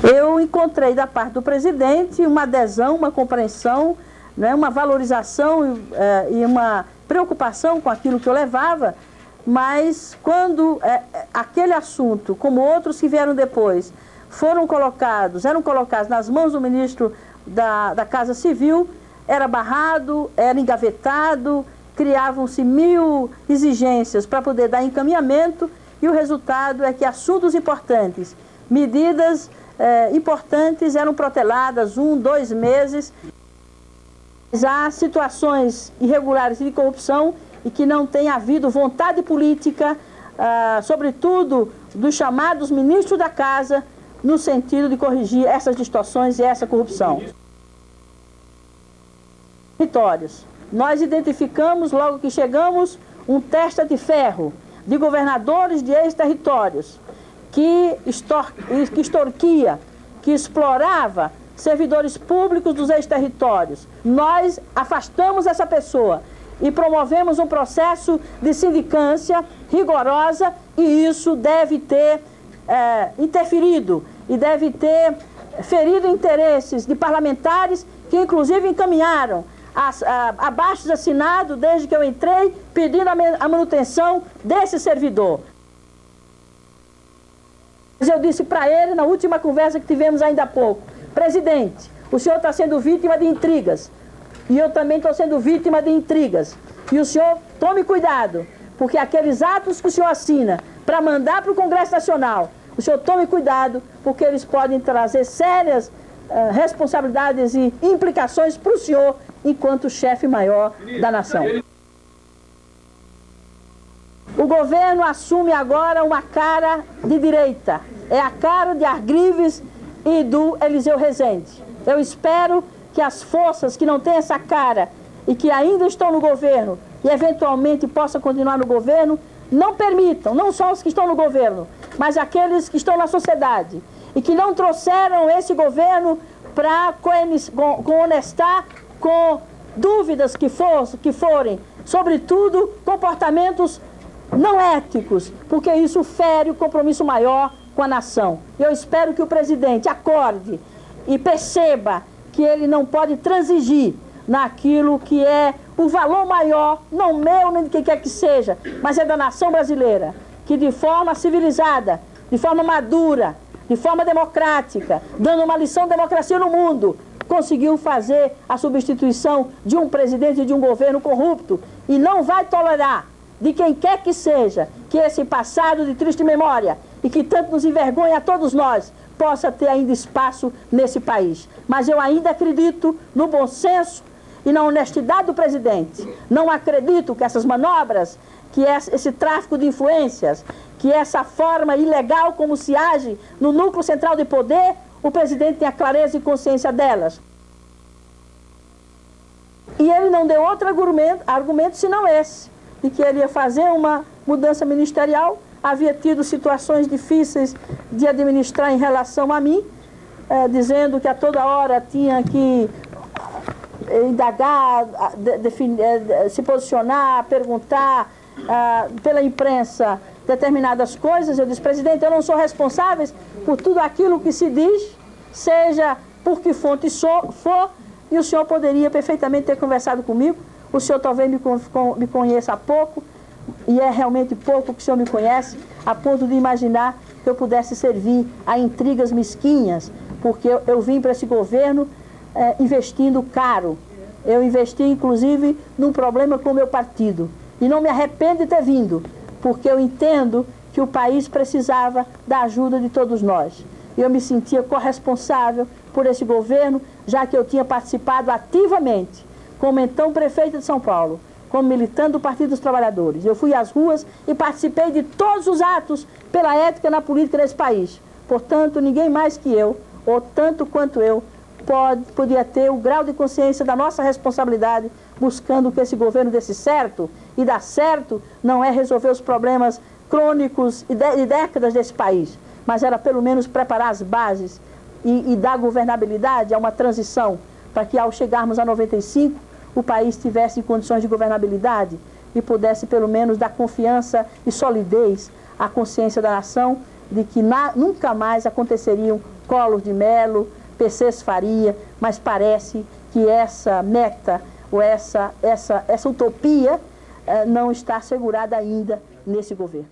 Eu encontrei da parte do presidente uma adesão, uma compreensão, né, uma valorização e uma preocupação com aquilo que eu levava, mas quando aquele assunto, como outros que vieram depois, eram colocados nas mãos do ministro da Casa Civil, era barrado, era engavetado, criavam-se 1000 exigências para poder dar encaminhamento, e o resultado é que assuntos importantes, medidas importantes eram proteladas 1, 2 meses. Há situações irregulares de corrupção e que não tem havido vontade política, sobretudo dos chamados ministros da Casa, no sentido de corrigir essas distorções e essa corrupção. Territórios. Nós identificamos, logo que chegamos, um testa de ferro de governadores de ex-territórios que extorquia, que explorava servidores públicos dos ex-territórios. Nós afastamos essa pessoa e promovemos um processo de sindicância rigorosa, e isso deve ter interferido e deve ter ferido interesses de parlamentares que inclusive encaminharam abaixo assinado desde que eu entrei, pedindo a manutenção desse servidor. Eu disse para ele, na última conversa que tivemos ainda há pouco: presidente, o senhor está sendo vítima de intrigas, e eu também estou sendo vítima de intrigas, e o senhor tome cuidado, porque aqueles atos que o senhor assina para mandar para o Congresso Nacional, o senhor tome cuidado, porque eles podem trazer sérias responsabilidades e implicações para o senhor enquanto chefe maior da nação. O governo assume agora uma cara de direita, é a cara de Argrives e do Eliseu Rezende. Eu espero que as forças que não têm essa cara e que ainda estão no governo e eventualmente possam continuar no governo, não permitam, não só os que estão no governo, mas aqueles que estão na sociedade e que não trouxeram esse governo para honestar com dúvidas que forem, sobretudo comportamentos não éticos, porque isso fere o compromisso maior com a nação. Eu espero que o presidente acorde e perceba que ele não pode transigir naquilo que é o valor maior, não meu nem de quem quer que seja, mas é da nação brasileira, que de forma civilizada, de forma madura, de forma democrática, dando uma lição de democracia no mundo, conseguiu fazer a substituição de um presidente e de um governo corrupto, e não vai tolerar de quem quer que seja que esse passado de triste memória e que tanto nos envergonha a todos nós possa ter ainda espaço nesse país. Mas eu ainda acredito no bom senso e na honestidade do presidente. Não acredito que essas manobras, que esse tráfico de influências, que essa forma ilegal como se age no núcleo central de poder, o presidente tenha clareza e consciência delas. E ele não deu outro argumento senão esse, de que ele ia fazer uma mudança ministerial, havia tido situações difíceis de administrar em relação a mim, dizendo que a toda hora tinha que indagar, se posicionar, perguntar pela imprensa determinadas coisas. Eu disse: presidente, eu não sou responsável por tudo aquilo que se diz, seja por que fonte for, e o senhor poderia perfeitamente ter conversado comigo. O senhor talvez me conheça há pouco, e é realmente pouco que o senhor me conhece, a ponto de imaginar que eu pudesse servir a intrigas mesquinhas, porque eu vim para esse governo investindo caro. Eu investi, inclusive, num problema com o meu partido. E não me arrependo de ter vindo, porque eu entendo que o país precisava da ajuda de todos nós. Eu me sentia corresponsável por esse governo, já que eu tinha participado ativamente, como então prefeito de São Paulo, como militante do Partido dos Trabalhadores. Eu fui às ruas e participei de todos os atos pela ética na política desse país. Portanto, ninguém mais que eu, ou tanto quanto eu, podia ter o grau de consciência da nossa responsabilidade, buscando que esse governo desse certo, e dar certo não é resolver os problemas crônicos e de décadas desse país, mas era pelo menos preparar as bases e dar governabilidade a uma transição, para que ao chegarmos a 95, o país tivesse condições de governabilidade e pudesse pelo menos dar confiança e solidez à consciência da nação de que nunca mais aconteceriam Collor de Mello, PCs Faria, mas parece que essa meta ou essa utopia não está assegurada ainda nesse governo.